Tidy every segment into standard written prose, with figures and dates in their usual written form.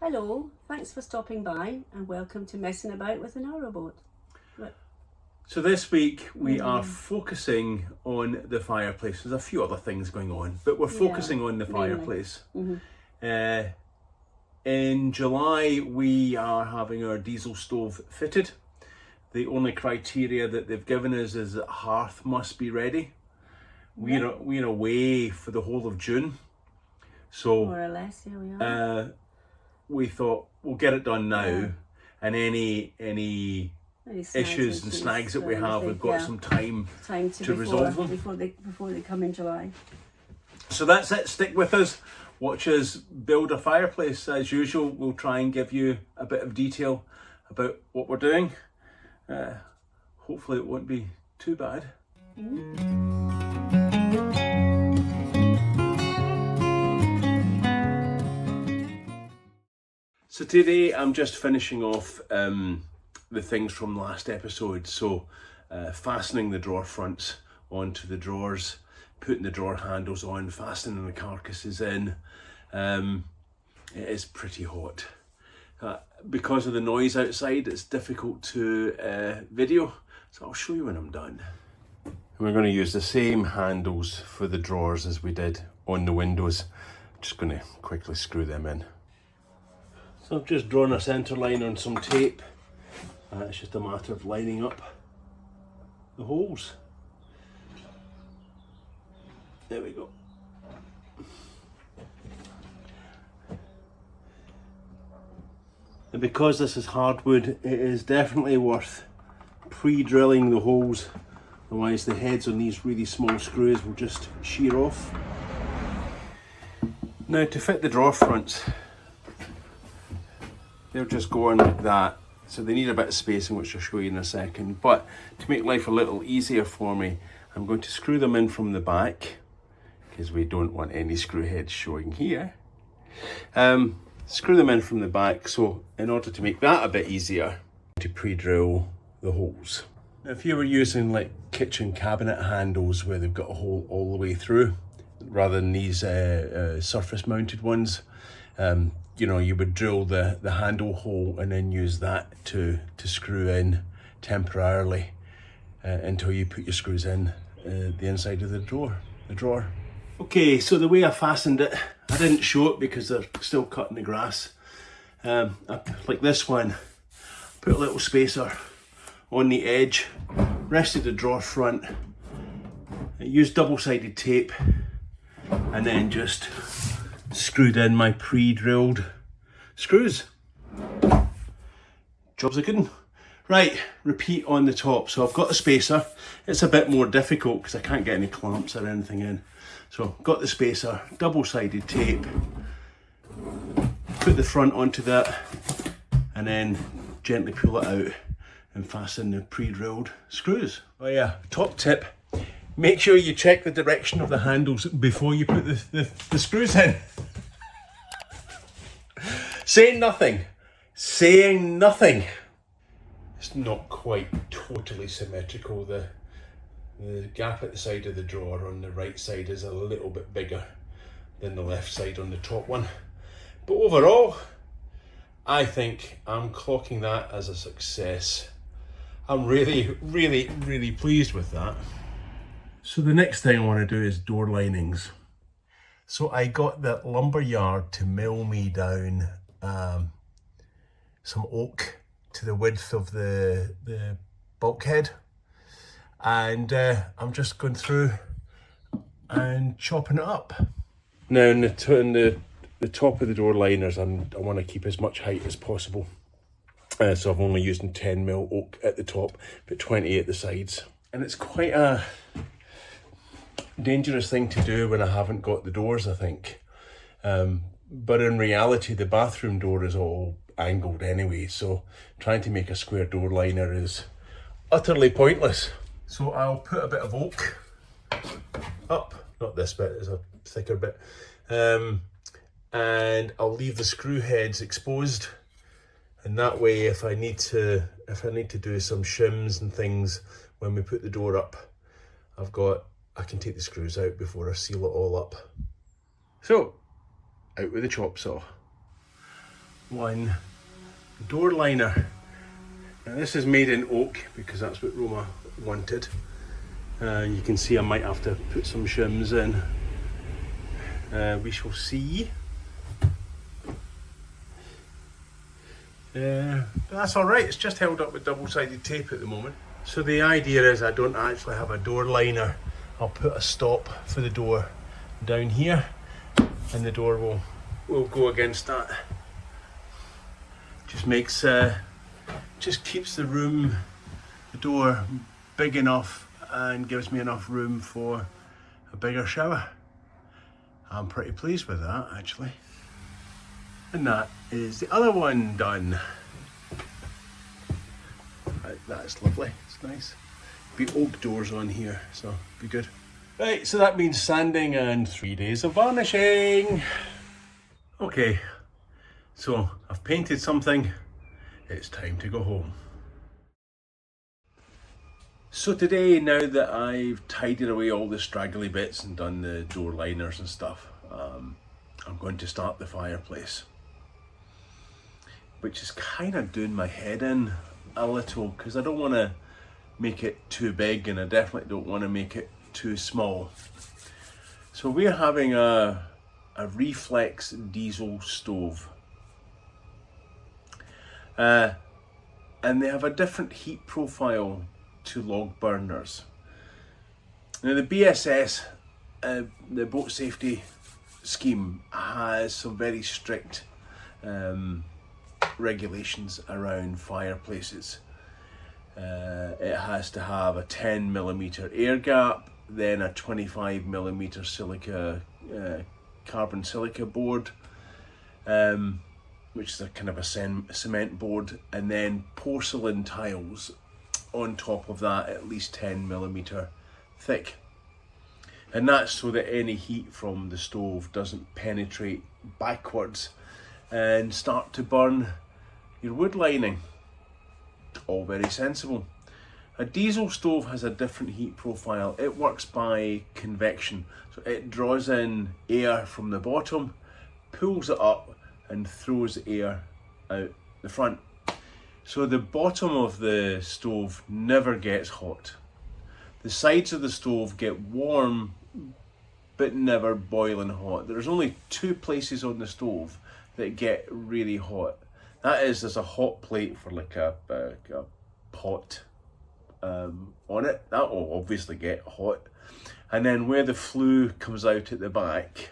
Hello, thanks for stopping by and welcome to Messing About with the Narrowboat. So this week we are focusing on the fireplace. There's a few other things going on, but we're focusing on the fireplace. In July we are having our diesel stove fitted. The only criteria that they've given us is that hearth must be ready. We're away for the whole of June. So more or less, here we are. We thought we'll get it done now, and any issues and snags that we have, we've got some time to resolve them before they come in July. So that's it. Stick with us. Watch us build a fireplace. As usual, we'll try and give you a bit of detail about what we're doing. Hopefully it won't be too bad. So today I'm just finishing off the things from last episode. So fastening the drawer fronts onto the drawers, putting the drawer handles on, fastening the carcasses in. It is pretty hot. Because of the noise outside, it's difficult to video, so I'll show you when I'm done. We're going to use the same handles for the drawers as we did on the windows. I'm just going to quickly screw them in. So I've just drawn a centre line on some tape. It's just a matter of lining up the holes. There we go. And because this is hardwood, it is definitely worth pre-drilling the holes, otherwise the heads on these really small screws will just shear off. Now to fit the drawer fronts, they'll just go on like that, so they need a bit of spacing, which I'll show you in a second. But to make life a little easier for me, I'm going to screw them in from the back, because we don't want any screw heads showing here. Screw them in from the back, so in order to make that a bit easier, to pre-drill the holes. Now if you were using like kitchen cabinet handles where they've got a hole all the way through, rather than these surface mounted ones, you would drill the handle hole and then use that to screw in temporarily until you put your screws in the inside of the drawer. Okay, so the way I fastened it, I didn't show it because they're still cutting the grass. Like this one, put a little spacer on the edge, rested the drawer front, used double-sided tape, and then just screwed in my pre-drilled screws. Job's a good one. Right, repeat on the top. So I've got a spacer. It's a bit more difficult because I can't get any clamps or anything in. So got the spacer, double-sided tape, put the front onto that, and then gently pull it out and fasten the pre-drilled screws. Oh yeah, top tip. Make sure you check the direction of the handles before you put the screws in. Saying nothing. It's not quite totally symmetrical. The gap at the side of the drawer on the right side is a little bit bigger than the left side on the top one. But overall, I think I'm clocking that as a success. I'm really, really, really pleased with that. So the next thing I want to do is door linings. So I got the lumber yard to mill me down some oak to the width of the bulkhead, and I'm just going through and chopping it up. Now in the top of the door liners, I want to keep as much height as possible. So I'm only using 10mm oak at the top, but 20 at the sides. And it's quite a dangerous thing to do when I haven't got the doors, I think. But in reality, the bathroom door is all angled anyway, so trying to make a square door liner is utterly pointless. So I'll put a bit of oak up, not this bit, it's a thicker bit, and I'll leave the screw heads exposed, and that way if I need to do some shims and things when we put the door up, I can take the screws out before I seal it all up. So out with the chop saw. one door liner. Now this is made in oak because that's what Roma wanted. You can see I might have to put some shims in. We shall see. But that's alright, it's just held up with double-sided tape at the moment. So the idea is I don't actually have a door liner. I'll put a stop for the door down here and the door will go against that. Just makes, just keeps the door big enough and gives me enough room for a bigger shower. I'm pretty pleased with that actually. And that is the other one done. That's lovely, it's nice. Be oak doors on here, so be good. Right, so that means sanding and 3 days of varnishing. Okay, so I've painted something, it's time to go home. So today, now that I've tidied away all the straggly bits and done the door liners and stuff, I'm going to start the fireplace. Which is kind of doing my head in a little because I don't want to make it too big and I definitely don't want to make it too small. So we're having a reflex diesel stove. And they have a different heat profile to log burners. Now the BSS, the boat safety scheme, has some very strict regulations around fireplaces. It has to have a 10mm air gap, then a 25mm silica, carbon silica board, which is a kind of a cement board, and then porcelain tiles on top of that, at least 10mm thick. And that's so that any heat from the stove doesn't penetrate backwards and start to burn your wood lining. All very sensible. A diesel stove has a different heat profile. It works by convection. So it draws in air from the bottom, pulls it up and throws air out the front. So the bottom of the stove never gets hot. The sides of the stove get warm but never boiling hot. There's only two places on the stove that get really hot. That is, there's a hot plate for like a pot on it. That will obviously get hot. And then where the flue comes out at the back,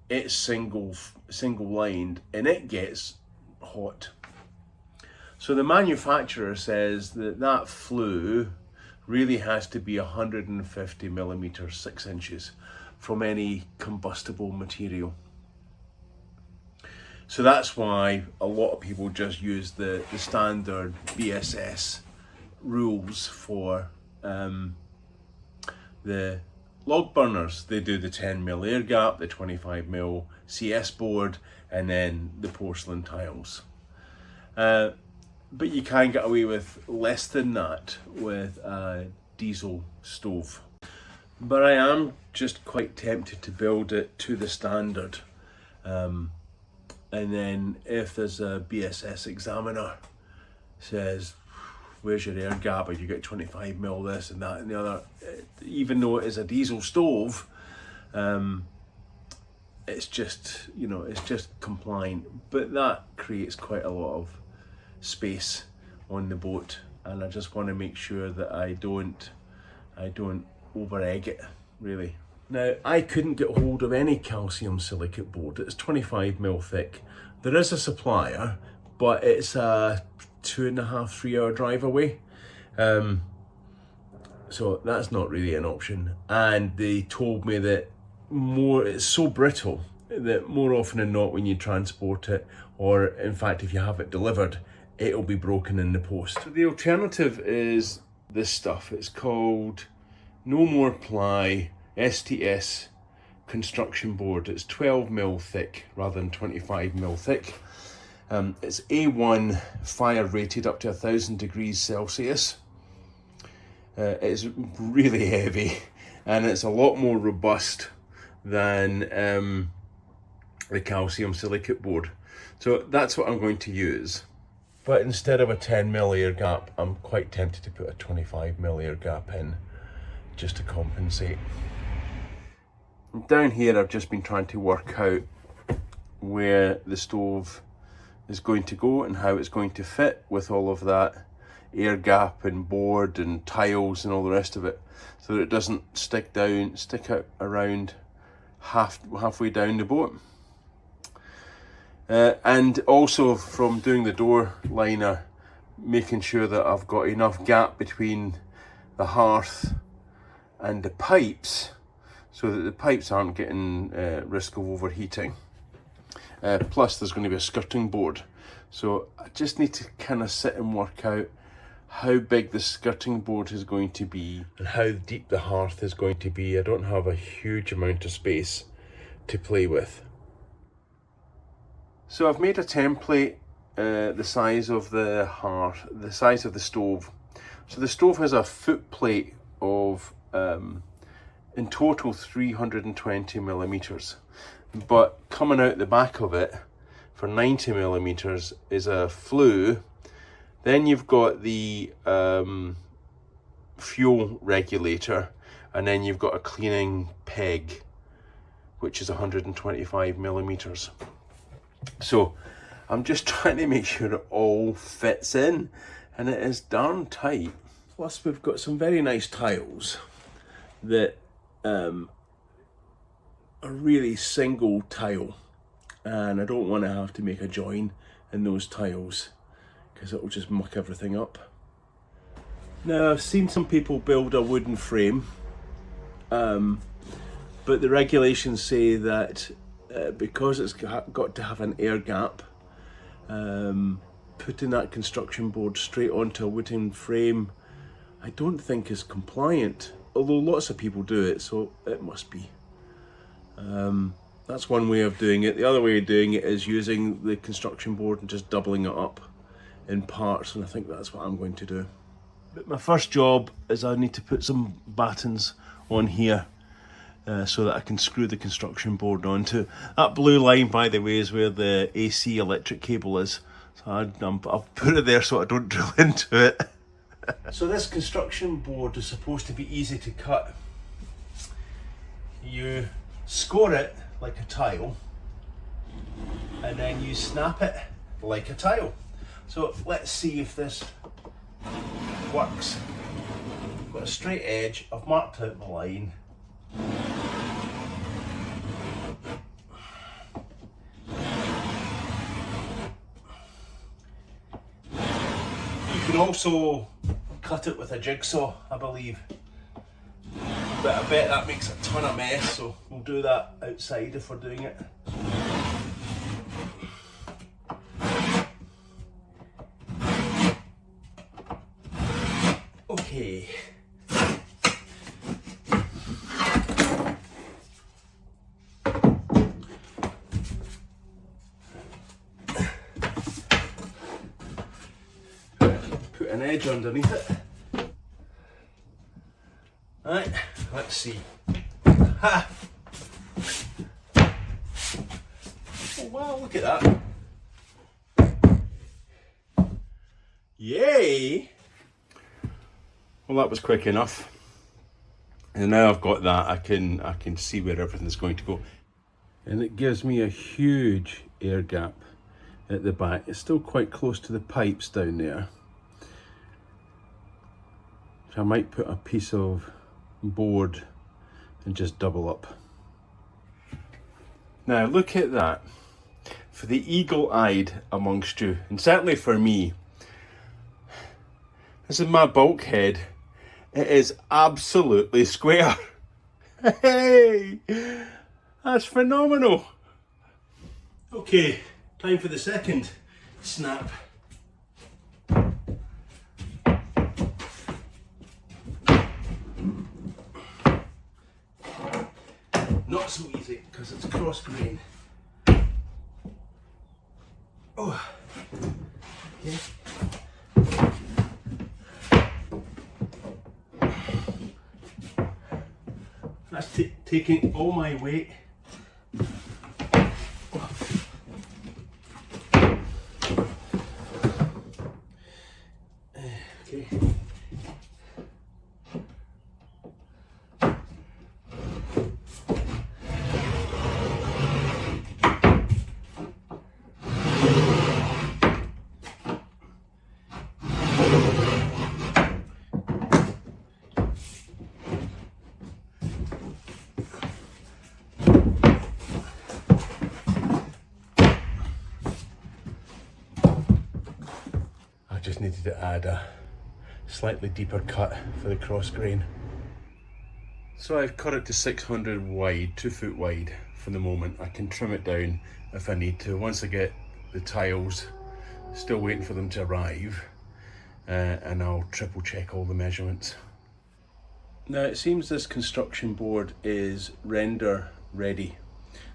it's single lined and it gets hot. So the manufacturer says that flue really has to be 150mm 6 inches from any combustible material. So that's why a lot of people just use the standard BSS rules for the log burners. They do the 10mm air gap, the 25mm CS board, and then the porcelain tiles. But you can get away with less than that with a diesel stove. But I am just quite tempted to build it to the standard. And then if there's a BSS examiner says, where's your air gap, or you get 25mm this and that and the other, even though it is a diesel stove, it's just, it's just compliant. But that creates quite a lot of space on the boat, and I just want to make sure that I don't over egg it, really. Now, I couldn't get hold of any calcium silicate board. It's 25mm thick. There is a supplier, but it's a 2.5-3 hour drive away. So that's not really an option. And they told me that it's so brittle that more often than not when you transport it, or in fact if you have it delivered, it'll be broken in the post. So the alternative is this stuff. It's called No More Ply STS construction board. It's 12mm thick rather than 25mm thick. It's A1 fire rated up to 1000 degrees Celsius. It's really heavy and it's a lot more robust than the calcium silicate board. So that's what I'm going to use. But instead of a 10mm air gap, I'm quite tempted to put a 25mm air gap in, just to compensate. Down here I've just been trying to work out where the stove is going to go and how it's going to fit with all of that air gap and board and tiles and all the rest of it, so that it doesn't stick out around halfway down the boat. And also from doing the door liner, making sure that I've got enough gap between the hearth and the pipes, so that the pipes aren't getting risk of overheating. Plus there's going to be a skirting board, so I just need to kind of sit and work out how big the skirting board is going to be and how deep the hearth is going to be. I don't have a huge amount of space to play with. So I've made a template the size of the hearth, the size of the stove. So the stove has a foot plate of in total 320mm, but coming out the back of it for 90mm is a flue. Then you've got the fuel regulator, and then you've got a cleaning peg, which is 125mm. So I'm just trying to make sure it all fits in, and it is darn tight. Plus we've got some very nice tiles that are really single tile, and I don't want to have to make a join in those tiles because it will just muck everything up. Now I've seen some people build a wooden frame, but the regulations say that because it's got to have an air gap, putting that construction board straight onto a wooden frame I don't think is compliant, although lots of people do it, so it must be. That's one way of doing it. The other way of doing it is using the construction board and just doubling it up in parts, and I think that's what I'm going to do. But my first job is I need to put some battens on here so that I can screw the construction board onto. That blue line, by the way, is where the AC electric cable is. So I'll put it there so I don't drill into it. So this construction board is supposed to be easy to cut. You score it like a tile, and then you snap it like a tile. So let's see if this works. I've got a straight edge, I've marked out the line. You can also cut it with a jigsaw, I believe. But I bet that makes a ton of mess, so we'll do that outside if we're doing it. Okay. Put an edge underneath it. Right, let's see. Ha! Oh wow, look at that. Yay! Well, that was quick enough. And now I've got that, I can see where everything's going to go. And it gives me a huge air gap at the back. It's still quite close to the pipes down there. So I might put a piece of board and just double up. Now look at that. For the eagle-eyed amongst you, and certainly for me, this is my bulkhead. It is absolutely square. Hey, that's phenomenal. Okay, time for the second snap. Not so easy because it's cross grain. Oh, okay. That's taking all my weight. Oh. just needed to add a slightly deeper cut for the cross grain. So I've cut it to 600 wide, 2 foot wide for the moment. I can trim it down if I need to. Once I get the tiles, still waiting for them to arrive, and I'll triple check all the measurements. Now it seems this construction board is render ready,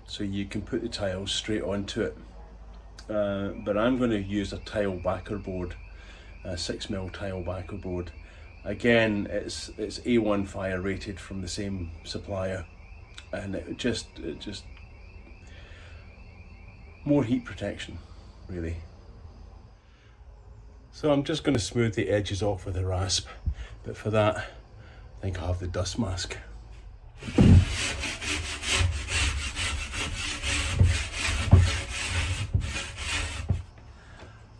so you can put the tiles straight onto it. But I'm going to use a tile backer board, a 6mm tile backer board. Again, it's A1 fire rated from the same supplier, and it just more heat protection, really. So I'm just going to smooth the edges off with a rasp, but for that I think I'll have the dust mask.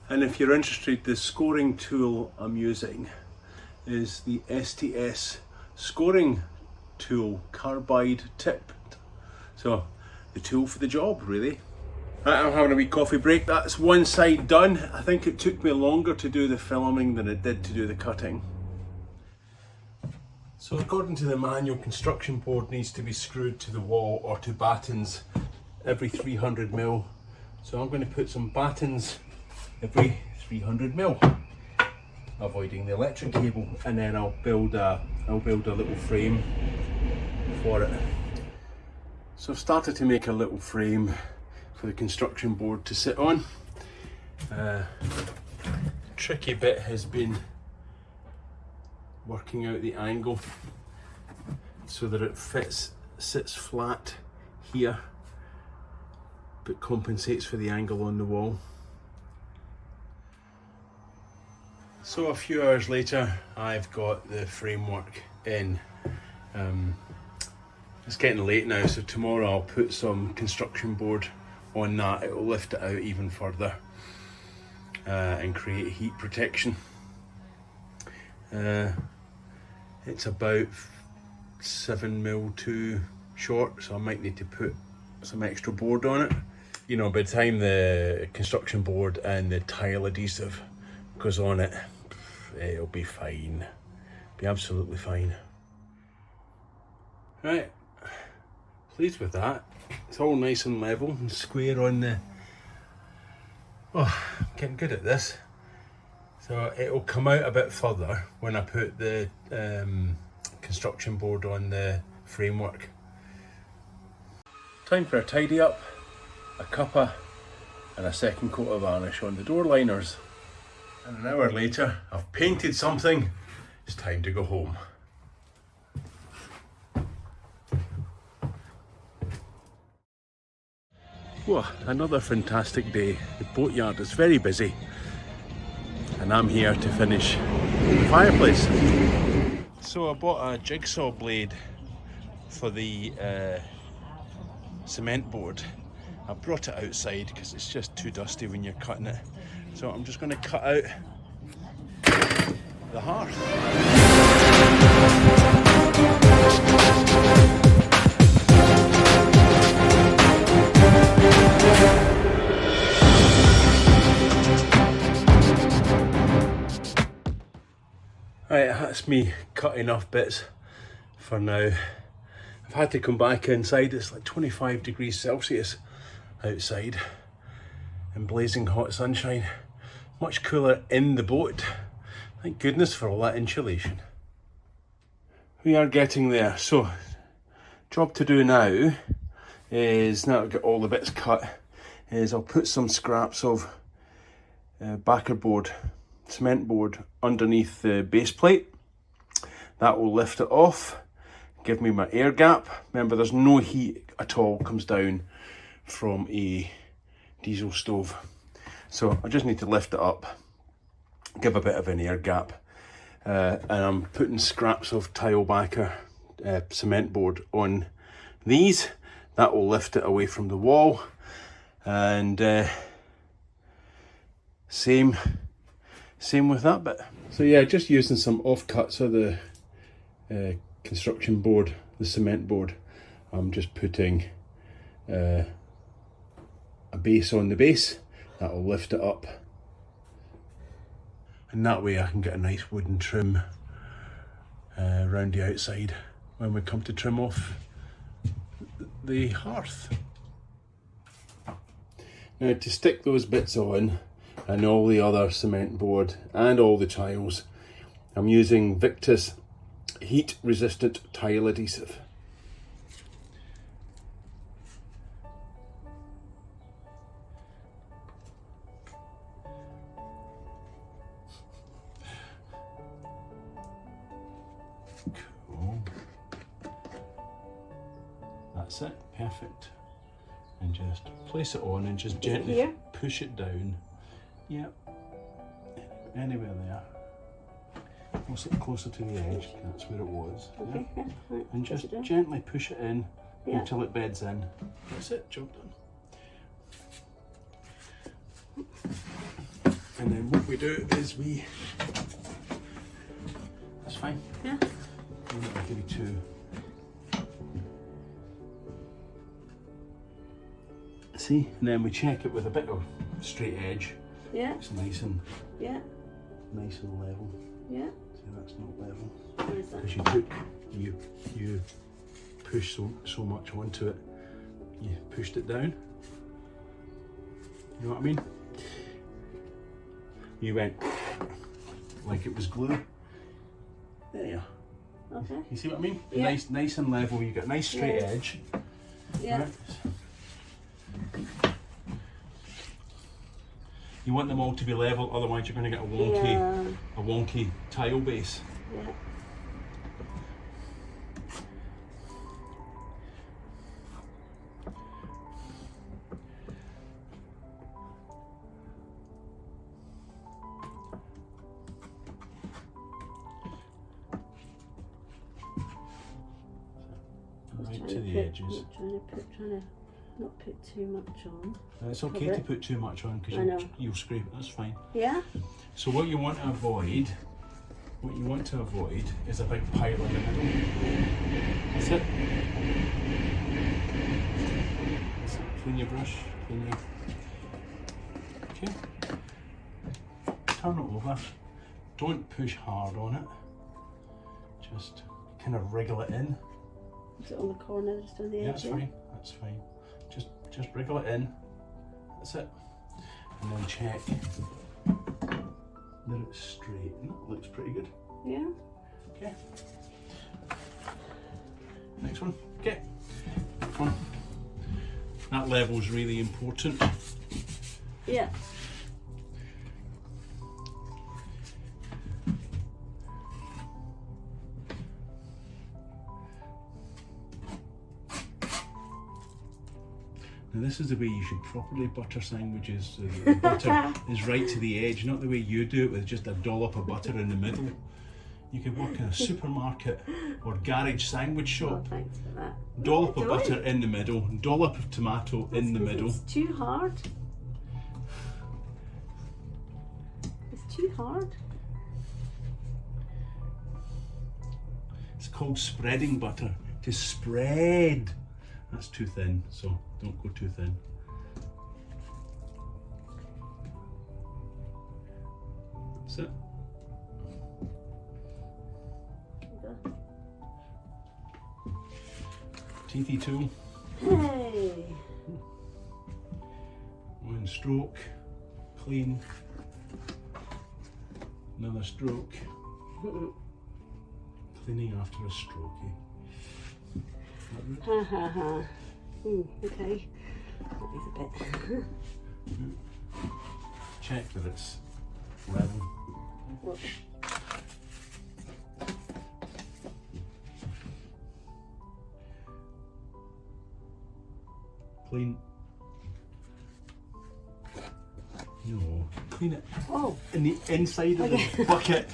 And if you're interested, the scoring tool I'm using is the STS scoring tool, carbide tipped. So the tool for the job, really. Right, I'm having a wee coffee break. That's one side done. I think it took me longer to do the filming than it did to do the cutting. So according to the manual, construction board needs to be screwed to the wall or to battens every 300mm. So I'm going to put some battens every 300mm, avoiding the electric cable, and then I'll build a little frame for it. So I've started to make a little frame for the construction board to sit on. Tricky bit has been working out the angle so that it sits flat here but compensates for the angle on the wall. So a few hours later, I've got the framework in. It's getting late now, so tomorrow I'll put some construction board on that. It will lift it out even further and create heat protection. It's about 7mm too short, so I might need to put some extra board on it. You know, by the time the construction board and the tile adhesive goes on it, it'll be fine. Be absolutely fine. Right, pleased with that. It's all nice and level and square on the... Oh, I'm getting good at this. So it'll come out a bit further when I put the construction board on the framework. Time for a tidy up, a cuppa and a second coat of varnish on the door liners. And an hour later, I've painted something. It's time to go home. Whoa, another fantastic day. The boatyard is very busy, and I'm here to finish the fireplace. So I bought a jigsaw blade for the cement board. I brought it outside because it's just too dusty when you're cutting it. So I'm just going to cut out the hearth. Right, that's me cutting off bits for now. I've had to come back inside. It's like 25 degrees Celsius outside and blazing hot sunshine. Much cooler in the boat. Thank goodness for all that insulation. We are getting there. So, job to do now is, now I've got all the bits cut, is I'll put some scraps of backer board, cement board underneath the base plate. That will lift it off, give me my air gap. Remember, there's no heat at all comes down from a diesel stove. So I just need to lift it up, give a bit of an air gap, and I'm putting scraps of tile backer cement board on these. That will lift it away from the wall, and same with that bit. So yeah, just using some offcuts of the construction board, the cement board. I'm just putting a base on the base that will lift it up. and that way I can get a nice wooden trim around the outside when we come to trim off the hearth. Now to stick those bits on and all the other cement board and all the tiles, I'm using Victus heat resistant tile adhesive. Cool. That's it, perfect. And just place it on and just gently push it down. Yep, anywhere there. We'll sit closer to the edge, that's where it was. Okay, Yeah. yeah. And just gently push it in until it beds in. That's it, job done. And then what we do is that's fine. Yeah. I'm not going to be too. See, and then we check it with a bit of straight edge. Yeah. It's nice and level. Yeah. See, that's not level. Where is that? Because you push so much onto it. You pushed it down. You know what I mean? You went like it was glue. There you are. Okay. You see what I mean? Yeah. Nice and level. You got a nice straight Yeah. edge. Yeah. Right. You want them all to be level, otherwise you're going to get a wonky tile base. Yeah. Right to the edges. Trying to not put too much on. It's okay to put too much on because you'll scrape it, that's fine. Yeah? So what you want to avoid is a big pile in the middle. That's it. Clean your brush, okay. Turn it over. Don't push hard on it. Just kind of wriggle it in. Is it on the corner, just on the edge? That's fine. Just wriggle it in. That's it. And then check that it's straight. And that looks pretty good. Yeah. Okay. Next one. Okay. Next one. That level's really important. Yeah. Now this is the way you should properly butter sandwiches. So that the butter is right to the edge, not the way you do it with just a dollop of butter in the middle. You could work in a supermarket or garage sandwich shop. Oh, thanks for that. Dollop of butter in the middle, dollop of tomato in the middle. It's too hard. It's too hard. It's called spreading butter. To spread. That's too thin, so don't go too thin. That's it. Teethy tool. Hey. One stroke. Clean. Another stroke. Cleaning after a stroke. Ha ha ha. Okay. That is a bit. Check that it's level. Whoops. Clean. No, clean it. Oh. In the inside of the bucket.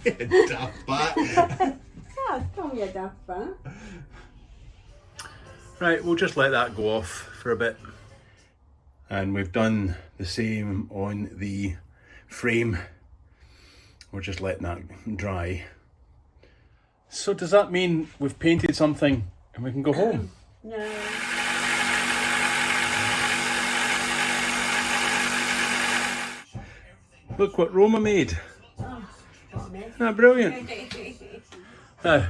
Daft bat. Yeah, call me a daft bat. Right, we'll just let that go off for a bit. And we've done the same on the frame. We're just letting that dry. So does that mean we've painted something and we can go home? No. Look what Roma made. Oh, what a mess. Isn't that brilliant? Now,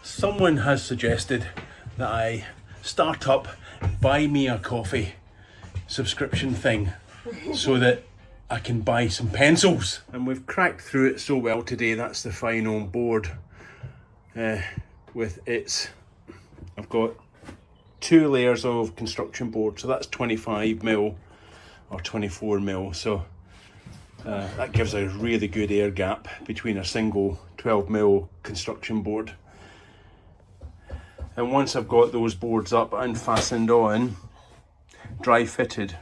someone has suggested that I start up Buy Me a Coffee subscription thing so that I can buy some pencils. And we've cracked through it so well today. That's the final board with its, I've got 2 layers of construction board, so that's 25mm or 24mm, so that gives a really good air gap between a single 12mm construction board. And once I've got those boards up and fastened on, dry fitted,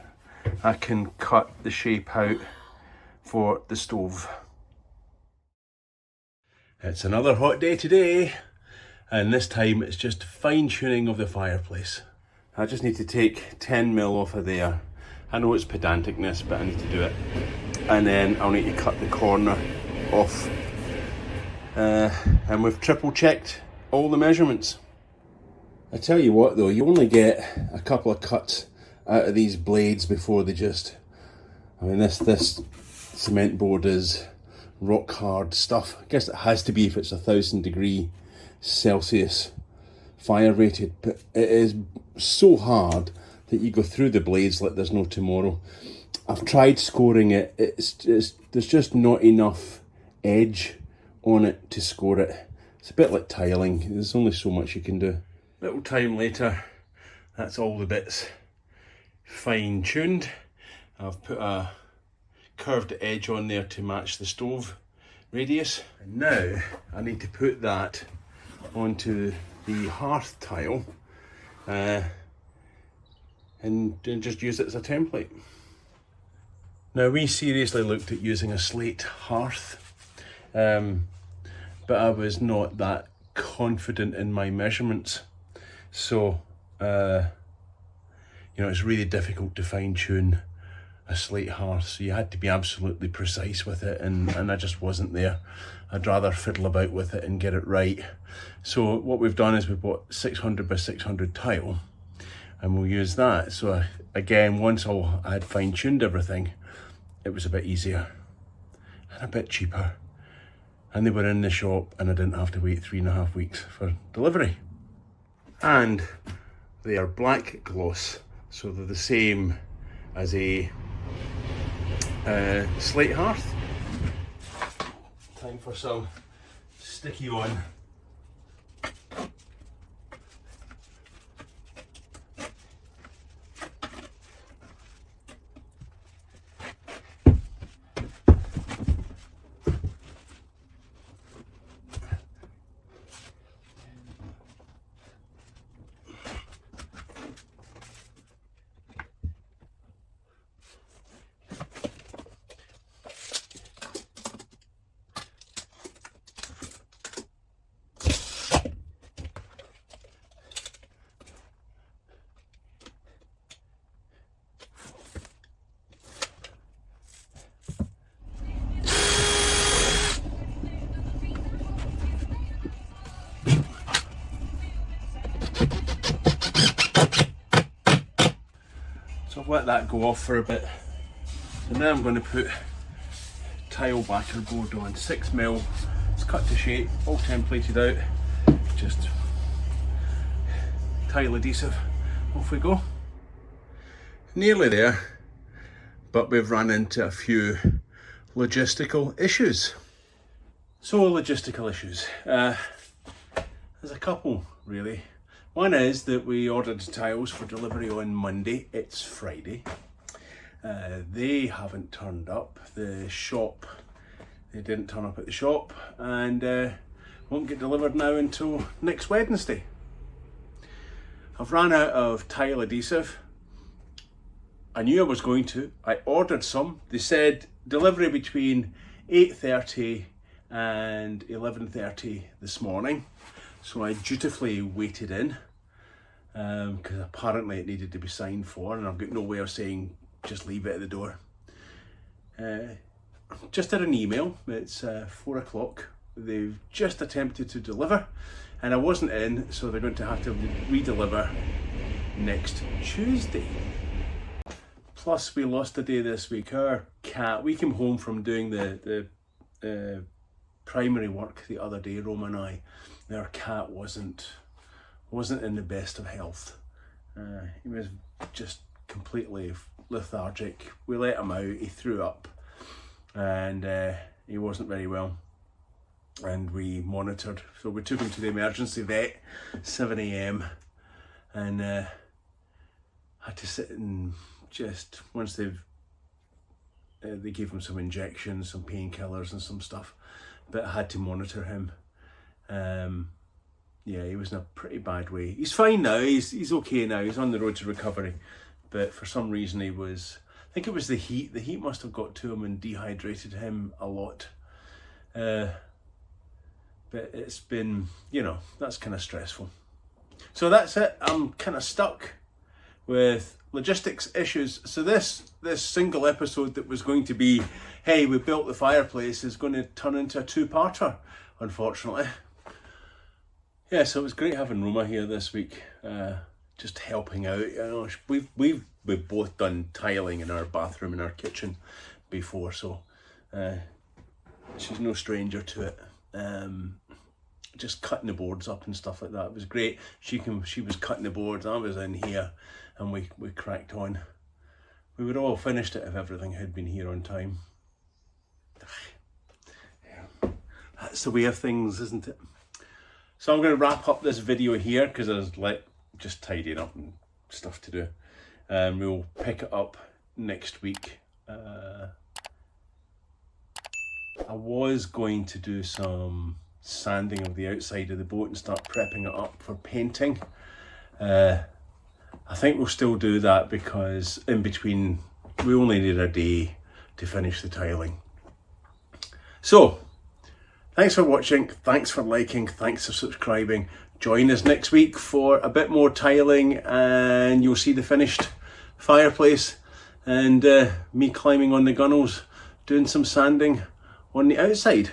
I can cut the shape out for the stove. It's another hot day today, and this time it's just fine tuning of the fireplace. I just need to take 10mm off of there. I know it's pedanticness, but I need to do it. And then I'll need to cut the corner off. And we've triple checked all the measurements. I tell you what though, you only get a couple of cuts out of these blades before they just, I mean this cement board is rock hard stuff. I guess it has to be if it's 1000 degrees Celsius fire rated, but it is so hard that you go through the blades like there's no tomorrow. I've tried scoring it, there's just not enough edge on it to score it. It's a bit like tiling, there's only so much you can do. Little time later, that's all the bits fine tuned. I've put a curved edge on there to match the stove radius. And now I need to put that onto the hearth tile and just use it as a template. Now we seriously looked at using a slate hearth, but I was not that confident in my measurements. So, it's really difficult to fine tune a slate hearth, so you had to be absolutely precise with it, and I just wasn't there. I'd rather fiddle about with it and get it right. So what we've done is we've bought 600 by 600 tile, and we'll use that. So again, once I had fine tuned everything, it was a bit easier and a bit cheaper. And they were in the shop and I didn't have to wait 3.5 weeks for delivery. And they are black gloss, so they're the same as a slate hearth. Time for some sticky on. So I've let that go off for a bit. So now I'm going to put tile backer board on, 6mm. It's cut to shape, all templated out. Just tile adhesive. Off we go. Nearly there, but we've run into a few logistical issues. So logistical issues. There's a couple really. One is that we ordered tiles for delivery on Monday. It's Friday. They haven't turned up. The shop, they didn't turn up at the shop, and won't get delivered now until next Wednesday. I've run out of tile adhesive. I knew I was going to. I ordered some. They said delivery between 8:30 and 11:30 this morning. So I dutifully waited in because apparently it needed to be signed for, and I've got no way of saying just leave it at the door. Just had an email. It's 4 o'clock. They've just attempted to deliver and I wasn't in, so they're going to have to re-deliver next Tuesday. plus we lost a day this week. Our cat, we came home from doing the primary work the other day, Roma and I. Our cat wasn't in the best of health. He was just completely lethargic. We let him out, he threw up, and he wasn't very well. And we monitored, so we took him to the emergency vet, 7 a.m. and had to sit and just, once they gave him some injections, some painkillers and some stuff, but I had to monitor him. Yeah, he was in a pretty bad way. He's fine now, he's okay now, he's on the road to recovery, but for some reason he was, I think it was the heat must have got to him and dehydrated him a lot. But it's been, you know, that's kind of stressful. So that's it. I'm kind of stuck with logistics issues. So this single episode that was going to be, hey, we built the fireplace, is going to turn into a two-parter, unfortunately. Yeah, so it was great having Roma here this week, just helping out. You know, we've both done tiling in our bathroom and our kitchen before, so she's no stranger to it. Just cutting the boards up and stuff like that. It was great. She was cutting the boards, I was in here, and we cracked on. We would all finished it if everything had been here on time. Yeah. That's the way of things, isn't it? So I'm going to wrap up this video here because there's just tidying up and stuff to do. We'll pick it up next week. I was going to do some sanding of the outside of the boat and start prepping it up for painting. I think we'll still do that because in between we only need a day to finish the tiling. So thanks for watching, thanks for liking, thanks for subscribing. Join us next week for a bit more tiling and you'll see the finished fireplace and me climbing on the gunnels doing some sanding on the outside.